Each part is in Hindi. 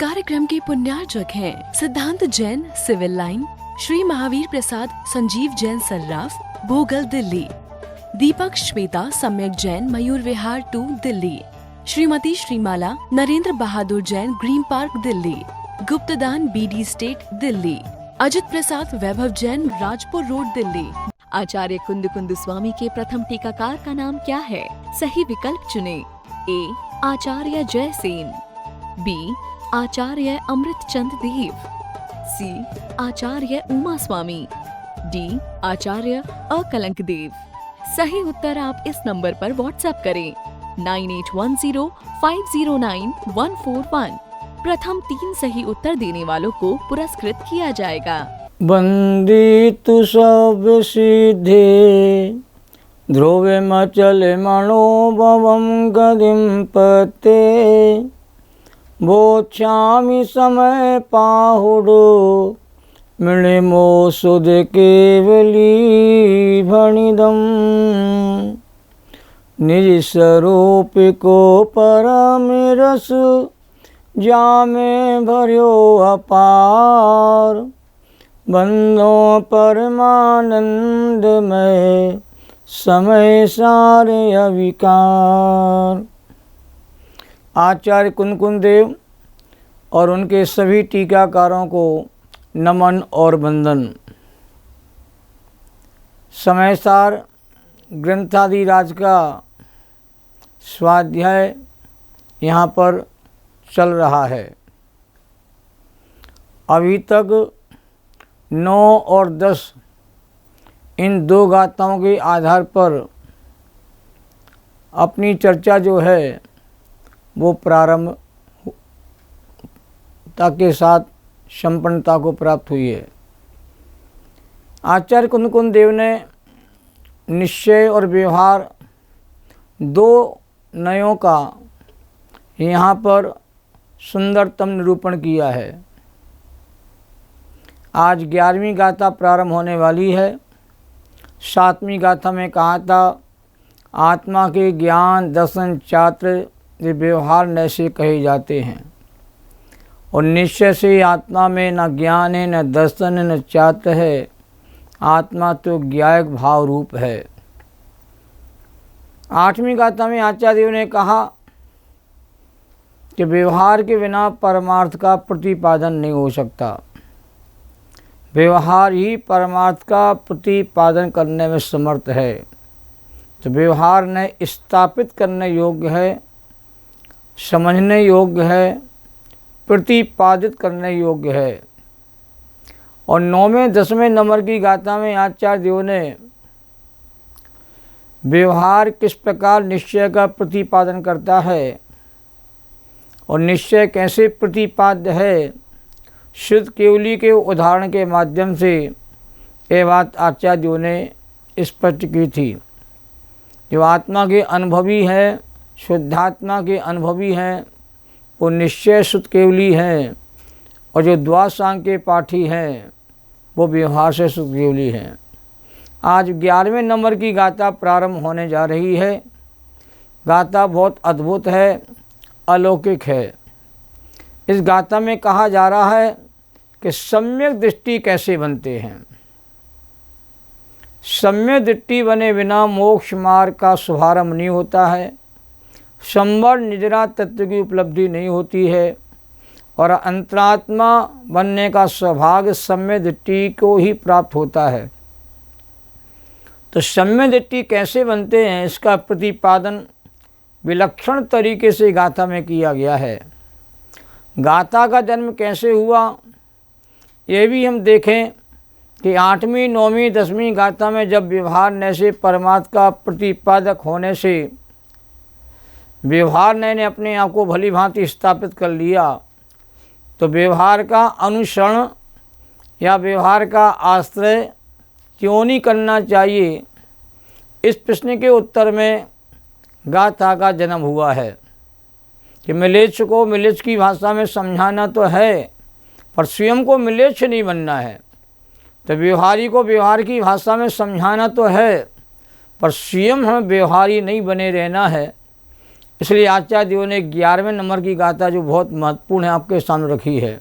कार्यक्रम के पुण्यार्जक हैं Siddhant Jain civil line, Shri Mahavir Prasad Sanjeev Jain Sarraf Bhogal Delhi, Deepak Shweta Samyak Jain Mayur Vihar 2 Delhi, Shrimati Shrimala Narendra Bahadur Jain green park Delhi, गुप्तदान BD state Delhi, Ajit Prasad Vaibhav Jain Rajpur road Delhi. Acharya Kund Kund स्वामी के प्रथम टीकाकार का नाम क्या है? सही विकल्प चुने। ए आचार्य जयसेन, बी आचार्य अमृत चंद देव, सी आचार्य उमा स्वामी, डी आचार्य अकलंक देव। सही उत्तर आप इस नंबर पर व्हाट्सएप करें 9810509141। प्रथम 3 सही उत्तर देने वालों को पुरस्कृत किया जाएगा। वंदितु सब सिद्धे ध्रुवे मचले मनोभवं गदिं पते बोच्छामि समय पाहुडो मिणिमो सुध केवली भणिदम निज स्वरूप को परम रस जामे भर्यो अपार बंदो परमानंदमय समय सारे अविकार। आचार्य कुंद देव और उनके सभी टीकाकारों को नमन और वंदन। समय सार ग्रंथादि राज का स्वाध्याय यहाँ पर चल रहा है। अभी तक 9 और 10 इन 2 गाथाओं के आधार पर अपनी चर्चा जो है वो प्रारंभता के साथ संपन्नता को प्राप्त हुई है। आचार्य कुंद देव ने निश्चय और व्यवहार 2 नयों का यहाँ पर सुंदरतम निरूपण किया है। आज 11वीं गाथा प्रारंभ होने वाली है। 7वीं गाथा में कहा था आत्मा के ज्ञान दर्शन चात्र ये व्यवहार नैसे कहे जाते हैं और निश्चय से आत्मा में न ज्ञान है न दर्शन है न चात्र है। आत्मा तो ज्ञायक भाव रूप है। 8वीं गाथा में आचार्य देव ने कहा कि व्यवहार के बिना परमार्थ का प्रतिपादन नहीं हो सकता। व्यवहार ही परमार्थ का प्रतिपादन करने में समर्थ है। तो व्यवहार ने स्थापित करने योग्य है, समझने योग्य है, प्रतिपादित करने योग्य है। और 9वें 10वें नंबर की गाथा में आचार्य देव ने व्यवहार किस प्रकार निश्चय का प्रतिपादन करता है और निश्चय कैसे प्रतिपाद्य है, शुद्ध केवली के उदाहरण के माध्यम से ये बात आचार्य देव ने स्पष्ट की थी। जो आत्मा के अनुभवी है, शुद्धात्मा के अनुभवी हैं, वो निश्चय शुद्ध केवली हैं और जो द्वादशांग के पाठी हैं वो व्यवहार से शुद्ध केवली हैं। आज 11वें नंबर की गाथा प्रारंभ होने जा रही है। गाथा बहुत अद्भुत है, अलौकिक है। इस गाथा में कहा जा रहा है कि सम्यक दृष्टि कैसे बनते हैं। सम्यक दृष्टि बने बिना मोक्ष मार्ग का शुभारंभ नहीं होता है, संवर निजरा तत्व की उपलब्धि नहीं होती है और अंतरात्मा बनने का सौभाग्य सम्यक दृष्टि को ही प्राप्त होता है। तो सम्यक दृष्टि कैसे बनते हैं इसका प्रतिपादन विलक्षण तरीके से गाथा में किया गया है। गाथा का जन्म कैसे हुआ ये भी हम देखें कि 8वीं 9वीं 10वीं गाथा में जब व्यवहार नय से परमात्मा का प्रतिपादक होने से व्यवहार नय ने अपने आप को भली भांति स्थापित कर लिया, तो व्यवहार का अनुसरण या व्यवहार का आश्रय क्यों नहीं करना चाहिए, इस प्रश्न के उत्तर में गाथा का जन्म हुआ है। कि मिलेच्छ को मिलेच्छ की भाषा में समझाना तो है, पर स्वयं को मिलेच्छ नहीं बनना है। तो व्यवहारी को व्यवहार की भाषा में समझाना तो है, पर स्वयं हमें व्यवहारी नहीं बने रहना है। इसलिए आचार्य देव ने 11वें नंबर की गाथा जो बहुत महत्वपूर्ण है आपके सामने रखी है।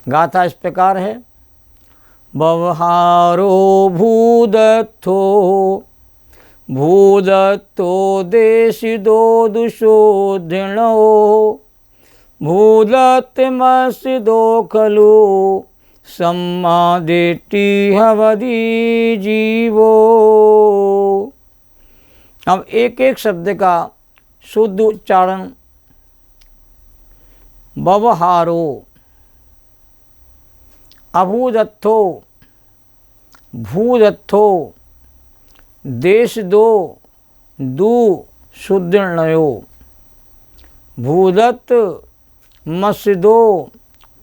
गाथा इस प्रकार है। बवहारो भूदत्तो भूदत्तो देशिदो दुशोधनो भूदत्तमसिदो खलु सम्मादिति हवदि जीवो। अब एक एक शब्द का शुद्ध उच्चारण। बवहारो अभूदत्थो भूदत्थो देश दो दु शुद्धनयो भूदत्त मस्जिदो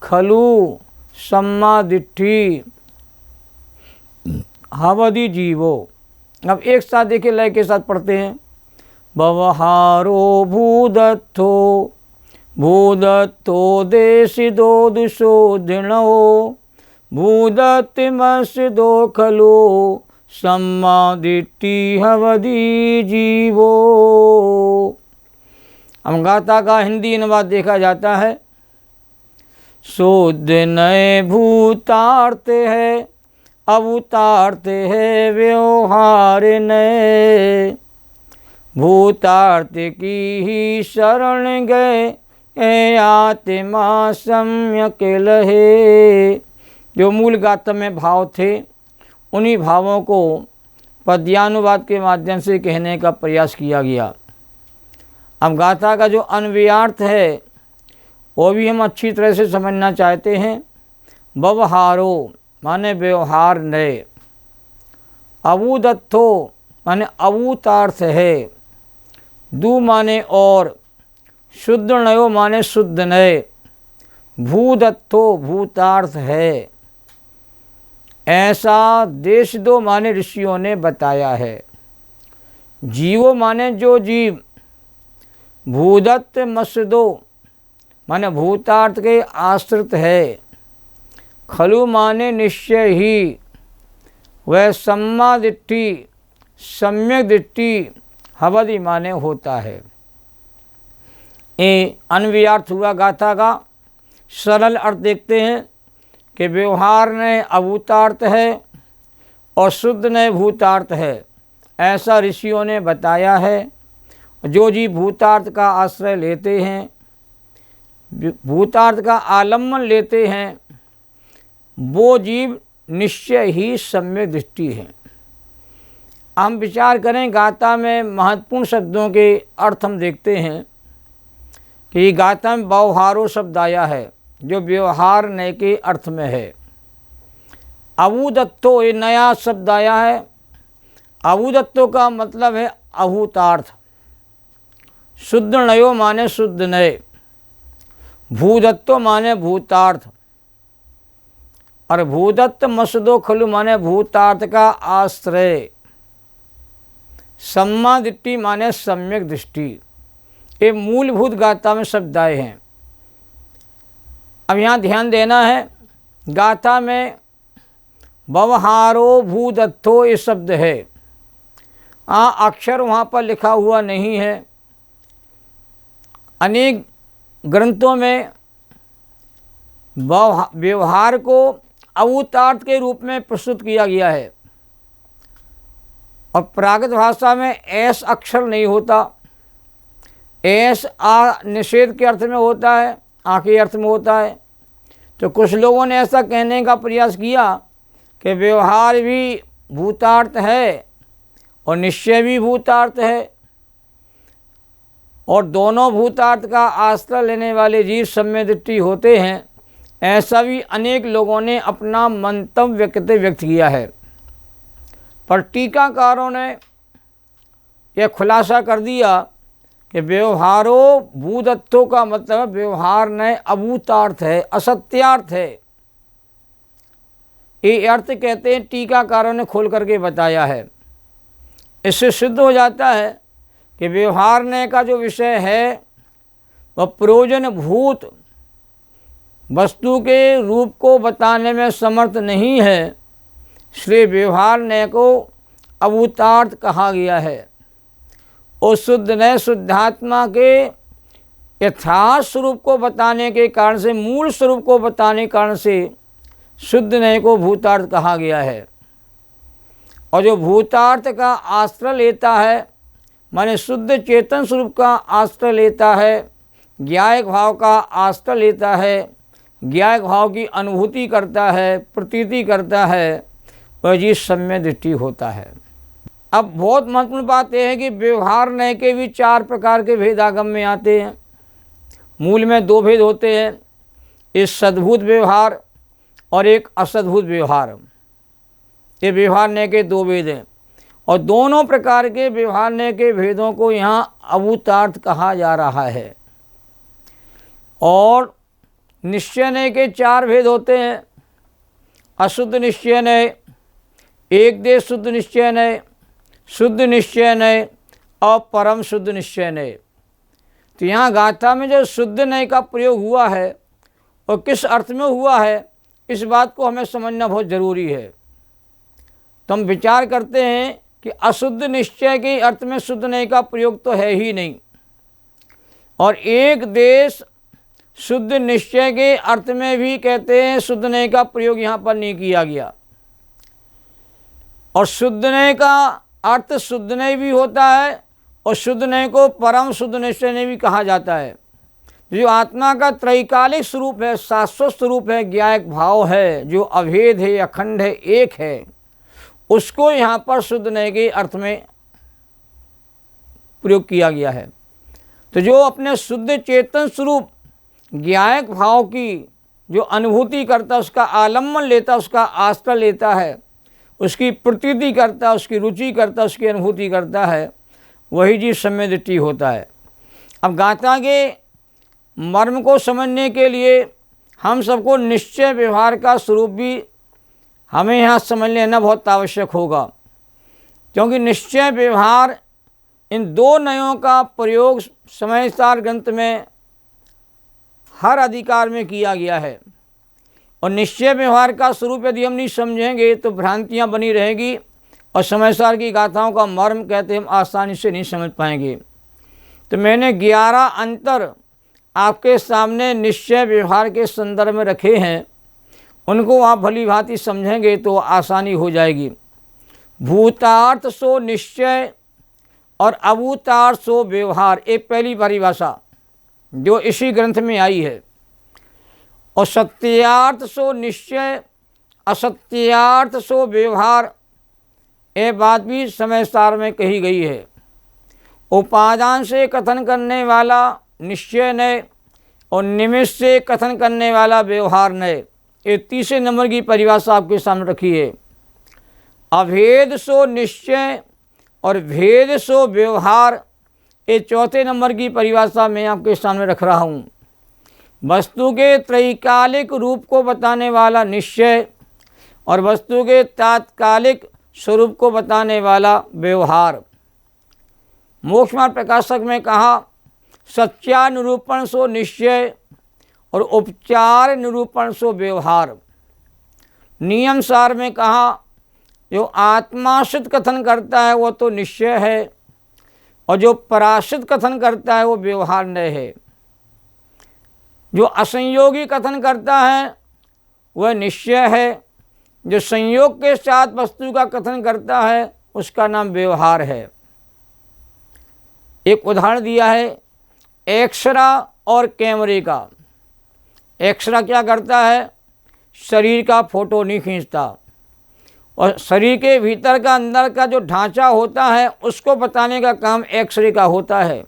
खलु सम्मादिट्ठी हवदि जीवो। अब एक साथ देखिए, लय के साथ पढ़ते हैं। बवहारो भूदत्थो भूदत्तो देशिदो दुशोधनो भूदत्तमस्जिदो खलु सम्मादिट्ठी हवदि जीवो। हम गाथा का हिंदी अनुवाद देखा जाता है। शुद्ध नए भूतार्थ है अवतार्थ है व्यवहार नए भूतार्थ की ही शरण गए आत्मा सम्यक लहे। जो मूल गाथा में भाव थे उन्हीं भावों को पद्यानुवाद के माध्यम से कहने का प्रयास किया गया। अब गाथा का जो अन्वयार्थ है वो भी हम अच्छी तरह से समझना चाहते हैं। बवहारो माने व्यवहार नए, अवूदत्थो माने अवूतार्थ है, दु माने और, शुद्ध नयो माने शुद्ध नए, भूदत्थो भूतार्थ है। ऐसा देश दो माने ऋषियों ने बताया है। जीवो माने जो जीव, भूदत्त मस्जिदो माने भूतार्थ के आश्रित है, खलु माने निश्चय ही, वह सम्मा दृष्टि सम्यक दृष्टि हवदि माने होता है। ये अन्वयार्थ हुआ गाथा का। सरल अर्थ देखते हैं कि व्यवहार ने अभूतार्थ है और शुद्ध ने भूतार्थ है, ऐसा ऋषियों ने बताया है। जो जीव भूतार्थ का आश्रय लेते हैं, भूतार्थ का आलम्बन लेते हैं, वो जीव निश्चय ही सम्यक दृष्टि है। हम विचार करें गाथा में महत्वपूर्ण शब्दों के अर्थ हम देखते हैं कि गाथा में व्यवहारो शब्द आया है जो व्यवहार नए के अर्थ में है। अवूदत्तो ये नया शब्द आया है। अवूदत्तो का मतलब है अभूतार्थ। शुद्ध नयो माने शुद्ध नए, भूदत्तो माने भूतार्थ और भूदत्त मस्जिदो खलु माने भूतार्थ का आश्रय, सम्मा दृष्टि माने सम्यक दृष्टि। ये मूलभूत गाथा में शब्द आए हैं। अब यहाँ ध्यान देना है, गाथा में व्यवहारो भूदत्थो ये शब्द है। अक्षर वहाँ पर लिखा हुआ नहीं है। अनेक ग्रंथों में व्यवहार को अवूतार्थ के रूप में प्रस्तुत किया गया है और प्राकृत भाषा में एस अक्षर नहीं होता। एस निषेध के अर्थ में होता है, आ के अर्थ में होता है। तो कुछ लोगों ने ऐसा कहने का प्रयास किया कि व्यवहार भी भूतार्थ है और निश्चय भी भूतार्थ है और दोनों भूतार्थ का आश्रय लेने वाले जीव सम्यक दृष्टि होते हैं। ऐसा भी अनेक लोगों ने अपना मंतव्य व्यक्त किया है, पर टीकाकारों ने यह खुलासा कर दिया कि व्यवहारो भूदत्थो का मतलब व्यवहार न अभूतार्थ है, असत्यार्थ है। ये अर्थ कहते हैं, टीकाकारों ने खोल करके बताया है। इससे सिद्ध हो जाता है कि व्यवहार ने का जो विषय है वह प्रयोजन भूत वस्तु के रूप को बताने में समर्थ नहीं है, इसलिए व्यवहार ने को अभूतार्थ कहा गया है। उस शुद्ध नए शुद्धात्मा के यथार्थ स्वरूप को बताने के कारण से, मूल स्वरूप को बताने के कारण से शुद्ध नए को भूतार्थ कहा गया है। और जो भूतार्थ का आश्रय लेता है, माने शुद्ध चेतन स्वरूप का आश्रय लेता है, ज्ञायक भाव का आश्रय लेता है, ज्ञायक भाव की अनुभूति करता है, प्रतीति करता है, वह जी सम्यक दृष्टि होता है। अब बहुत महत्वपूर्ण बात यह है कि व्यवहार नए के भी 4 प्रकार के भेद आगम में आते हैं। मूल में 2 भेद होते हैं, एक सद्भूत व्यवहार और एक असद्भूत व्यवहार। ये व्यवहार नए के 2 भेद हैं और दोनों प्रकार के व्यवहार नए के भेदों को यहाँ अभूतार्थ कहा जा रहा है। और निश्चय नए के 4 भेद होते हैं, अशुद्ध निश्चय नए, एक देश शुद्ध निश्चय नए, शुद्ध निश्चय नए और परम शुद्ध निश्चय नए। तो यहाँ गाथा में जो शुद्ध नए का प्रयोग हुआ है और किस अर्थ में हुआ है, इस बात को हमें समझना बहुत ज़रूरी है। तो हम विचार करते हैं कि अशुद्ध निश्चय के अर्थ में शुद्ध नए का प्रयोग तो है ही नहीं, और एक देश शुद्ध निश्चय के अर्थ में भी कहते हैं शुद्ध नए का प्रयोग यहाँ पर नहीं किया गया। और शुद्ध नए का अर्थ शुद्ध नए भी होता है और शुद्ध नए को परम शुद्ध निश्चय नए भी कहा जाता है। जो आत्मा का त्रैकालिक स्वरूप है, शाश्वत स्वरूप है, ज्ञायक भाव है, जो अभेद है, अखंड है, एक है, उसको यहाँ पर शुद्ध नए के अर्थ में प्रयोग किया गया है। तो जो अपने शुद्ध चेतन स्वरूप ज्ञायक भाव की जो अनुभूति करता, उसका आलम्बन लेता, उसका आश्रय लेता है, उसकी प्रतीति करता, उसकी रुचि करता, उसकी अनुभूति करता है, वही जी सम्यक दृष्टि होता है। अब गाथा के मर्म को समझने के लिए हम सबको निश्चय व्यवहार का स्वरूप भी हमें यहाँ समझ लेना बहुत आवश्यक होगा, क्योंकि निश्चय व्यवहार इन 2 नयों का प्रयोग समयसार ग्रंथ में हर अधिकार में किया गया है। और निश्चय व्यवहार का स्वरूप यदि हम नहीं समझेंगे तो भ्रांतियाँ बनी रहेगी और समयसार की गाथाओं का मर्म कहते हम आसानी से नहीं समझ पाएंगे। तो मैंने 11 अंतर आपके सामने निश्चय व्यवहार के संदर्भ में रखे हैं, उनको आप भली भांति समझेंगे तो आसानी हो जाएगी। भूतार्थ सो निश्चय और अभूतार्थ सो व्यवहार, एक पहली परिभाषा जो इसी ग्रंथ में आई है। और सत्यार्थ सो निश्चय, असत्यार्थ सो व्यवहार, ये बात भी समयसार में कही गई है। उपादान से कथन करने वाला निश्चय नए और निमित्त से कथन करने वाला व्यवहार नए, ये 3 नंबर की परिभाषा आपके सामने रखी है। अभेद सो निश्चय और भेद सो व्यवहार, ये 4 नंबर की परिभाषा मैं आपके सामने रख रहा हूँ। वस्तु के त्रैकालिक रूप को बताने वाला निश्चय और वस्तु के तात्कालिक स्वरूप को बताने वाला व्यवहार। मोक्ष मार्ग प्रकाशक में कहा सत्यानुरूपण सो निश्चय और उपचार निरूपण सो व्यवहार। नियम सार में कहा जो आत्माश्रित कथन करता है वो तो निश्चय है और जो पराश्रित कथन करता है वो व्यवहार नय है। जो असंयोगी कथन करता है वह निश्चय है, जो संयोग के साथ वस्तु का कथन करता है उसका नाम व्यवहार है। एक उदाहरण दिया है एक्सरा और कैमरे का। एक्सरा क्या करता है, शरीर का फोटो नहीं खींचता और शरीर के भीतर का अंदर का जो ढांचा होता है उसको बताने का काम एक्सरे का होता है।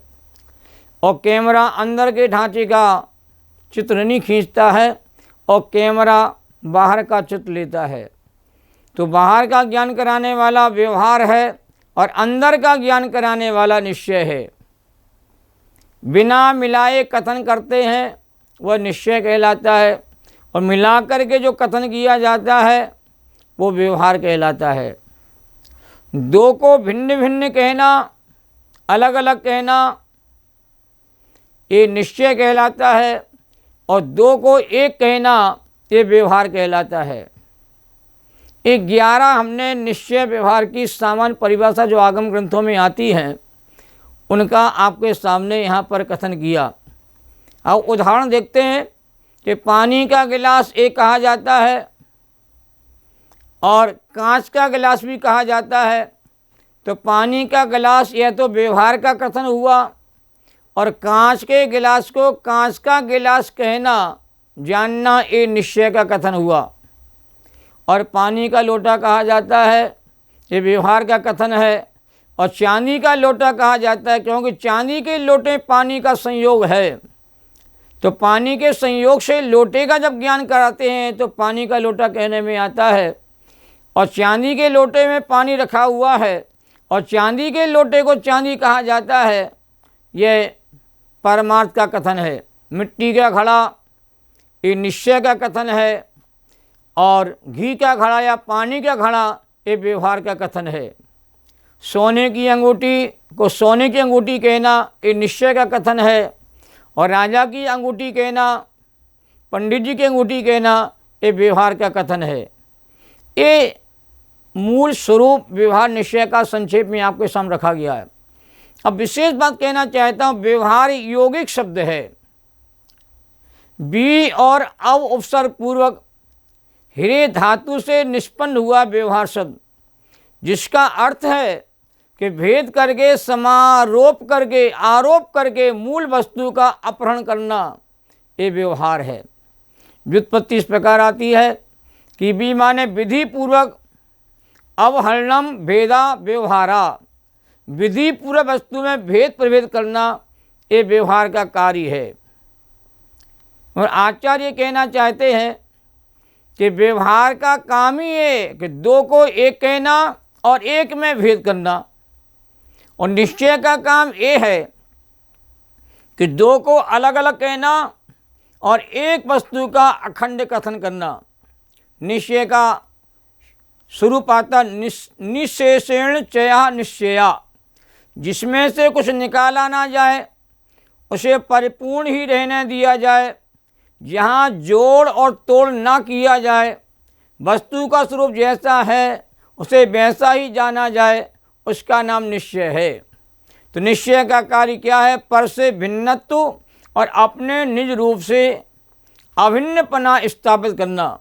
और कैमरा अंदर के ढांचे का चित्र नहीं खींचता है और कैमरा बाहर का चित्र लेता है। तो बाहर का ज्ञान कराने वाला व्यवहार है और अंदर का ज्ञान कराने वाला निश्चय है। बिना मिलाए कथन करते हैं वह निश्चय कहलाता है और मिलाकर के जो कथन किया जाता है वो व्यवहार कहलाता है। 2 को भिन्न भिन्न कहना, अलग अलग कहना, ये निश्चय कहलाता है और 2 को एक कहना ये व्यवहार कहलाता है। 11 हमने निश्चय व्यवहार की सामान्य परिभाषा जो आगम ग्रंथों में आती हैं उनका आपके सामने यहाँ पर कथन किया। अब उदाहरण देखते हैं कि पानी का गिलास एक कहा जाता है और कांच का गिलास भी कहा जाता है। तो पानी का गिलास यह तो व्यवहार का कथन हुआ, और कांच के गिलास को कांच का गिलास कहना जानना ये निश्चय का कथन हुआ। और पानी का लोटा कहा जाता है, ये व्यवहार का कथन है। और चांदी का लोटा कहा जाता है क्योंकि चांदी के लोटे पानी का संयोग है। तो पानी के संयोग से लोटे का जब ज्ञान कराते हैं तो पानी का लोटा कहने में आता है। और चांदी के लोटे में पानी रखा हुआ है और चांदी के लोटे को चांदी कहा जाता है, यह परमार्थ का कथन है। मिट्टी का घड़ा ये निश्चय का कथन है, और घी का घड़ा या पानी का घड़ा ये व्यवहार का कथन है। सोने की अंगूठी को सोने की अंगूठी कहना ये निश्चय का कथन है, और राजा की अंगूठी कहना, पंडित जी की अंगूठी कहना ये व्यवहार का कथन है। ये मूल स्वरूप व्यवहार निश्चय का संक्षेप में आपके सामने रखा गया है। अब विशेष बात कहना चाहता हूँ, व्यवहार यौगिक शब्द है। बी और अव उपसर्ग पूर्वक हीरे धातु से निष्पन्न हुआ व्यवहार शब्द, जिसका अर्थ है कि भेद करके, समारोप करके, आरोप करके मूल वस्तु का अपहरण करना, ये व्यवहार है। व्युत्पत्ति इस प्रकार आती है कि बी माने विधि पूर्वक अवहरणम भेदा व्यवहारा, विधि पूर्वक वस्तु में भेद प्रभेद करना ये व्यवहार का कार्य है। और आचार्य कहना चाहते हैं कि व्यवहार का काम ही है कि दो को एक कहना और एक में भेद करना, और निश्चय का काम ये है कि दो को अलग अलग कहना और एक वस्तु का अखंड कथन करना। निश्चय का स्वरूप आता निशेषेण चया निश्चया, जिसमें से कुछ निकाला ना जाए, उसे परिपूर्ण ही रहने दिया जाए, जहाँ जोड़ और तोड़ ना किया जाए, वस्तु का स्वरूप जैसा है उसे वैसा ही जाना जाए, उसका नाम निश्चय है। तो निश्चय का कार्य क्या है? पर से भिन्नत्व और अपने निज रूप से अभिन्नपना स्थापित करना,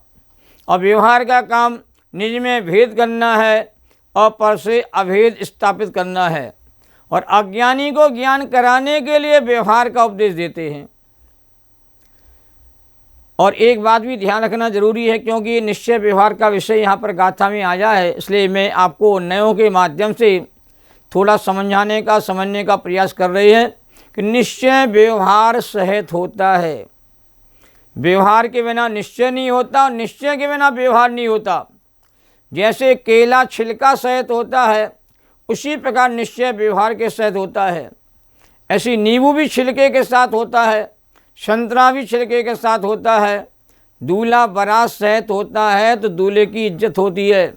और व्यवहार का काम निज में भेद करना है और पर से अभेद स्थापित करना है। और अज्ञानी को ज्ञान कराने के लिए व्यवहार का उपदेश देते हैं। और एक बात भी ध्यान रखना जरूरी है, क्योंकि ये निश्चय व्यवहार का विषय यहाँ पर गाथा में आया है, इसलिए मैं आपको नयों के माध्यम से थोड़ा समझने का प्रयास कर रहे हैं कि निश्चय व्यवहार सहित होता है। व्यवहार के बिना निश्चय नहीं होता और निश्चय के बिना व्यवहार नहीं होता। जैसे केला छिलका सहित होता है, उसी प्रकार निश्चय व्यवहार के सहित होता है। ऐसी नींबू भी छिलके के साथ होता है, संतरा भी छिलके के साथ होता है। दूल्हा बारात सहित होता है तो दूल्हे की इज्जत होती है,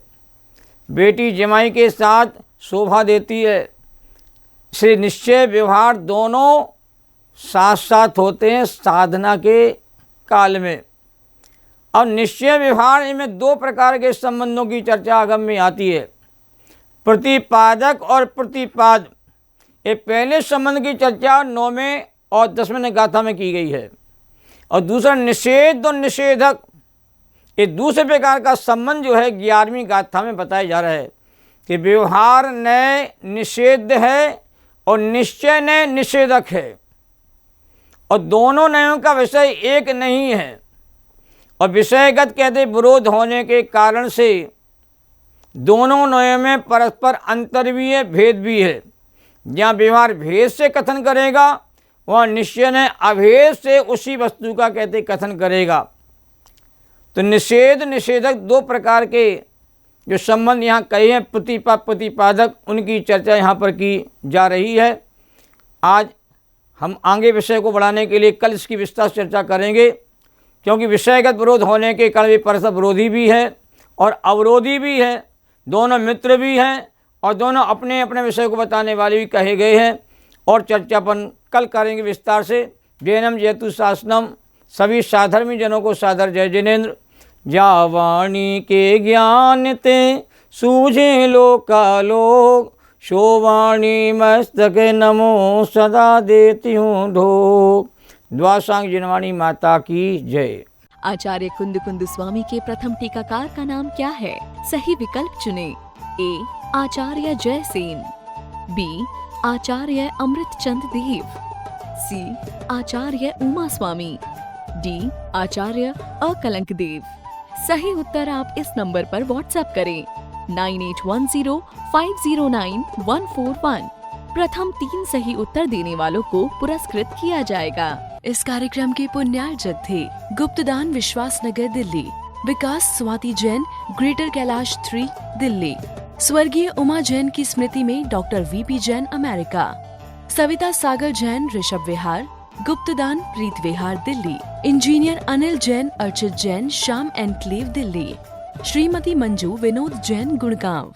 बेटी जमाई के साथ शोभा देती है। से निश्चय व्यवहार दोनों साथ साथ होते हैं साधना के काल में। अब निश्चय व्यवहार इनमें दो प्रकार के संबंधों की चर्चा आगम में आती है, प्रतिपादक और प्रतिपाद। ये पहले संबंध की चर्चा 9वें और 10वें गाथा में की गई है, और दूसरा निषेध और निषेधक, ये दूसरे प्रकार का संबंध जो है 11वीं गाथा में बताया जा रहा है कि व्यवहार नय निषेध है और निश्चय नय निषेधक है, और दोनों नयों का विषय एक नहीं है। और विषयगत कहते विरोध होने के कारण से दोनों नयों में परस्पर अंतर भी है, भेद भी है। जहाँ व्यवहार भेद से कथन करेगा वह निश्चय ने अभेद से उसी वस्तु का कहते कथन करेगा। तो निषेध निषेधक दो प्रकार के जो संबंध यहाँ कहे हैं, प्रतिपादक, उनकी चर्चा यहाँ पर की जा रही है। आज हम आगे विषय को बढ़ाने के लिए कल इसकी विस्तार चर्चा करेंगे, क्योंकि विषयगत विरोध होने के कारण परस्पर विरोधी भी है और अवरोधी भी है, दोनों मित्र भी हैं और दोनों अपने अपने विषय को बताने वाले भी कहे गए हैं। और चर्चा अपन कल करेंगे विस्तार से। जैनम जयतु शासनम, सभी साधर्मी जनों को सादर जय जिनेन्द्र। जा वाणी के ज्ञान ते सूझे लोकालोक, शोवाणी मस्तके नमो सदा देती हूँ धो। द्वासांग जिनवाणी माता की जय। आचार्य कुंद कुंद स्वामी के प्रथम टीकाकार का नाम क्या है? सही विकल्प चुने। ए आचार्य जयसेन, बी आचार्य अमृतचंद देव, सी आचार्य उमा स्वामी, डी आचार्य अकलंक देव। सही उत्तर आप इस नंबर पर व्हाट्सएप करें 9810509141। प्रथम 3 सही उत्तर देने वालों को पुरस्कृत किया जाएगा। इस कार्यक्रम के पुण्यार्जक थे गुप्तदान विश्वास नगर दिल्ली, विकास स्वाति जैन ग्रेटर कैलाश 3 दिल्ली, स्वर्गीय उमा जैन की स्मृति में doctor VP Jain America, Savita Sagar Jain Rishabh Vihar, गुप्तदान प्रीत विहार दिल्ली, इंजीनियर अनिल जैन अर्चित जैन श्याम एनक्लेव दिल्ली, श्रीमती मंजू विनोद जैन गुड़गांव।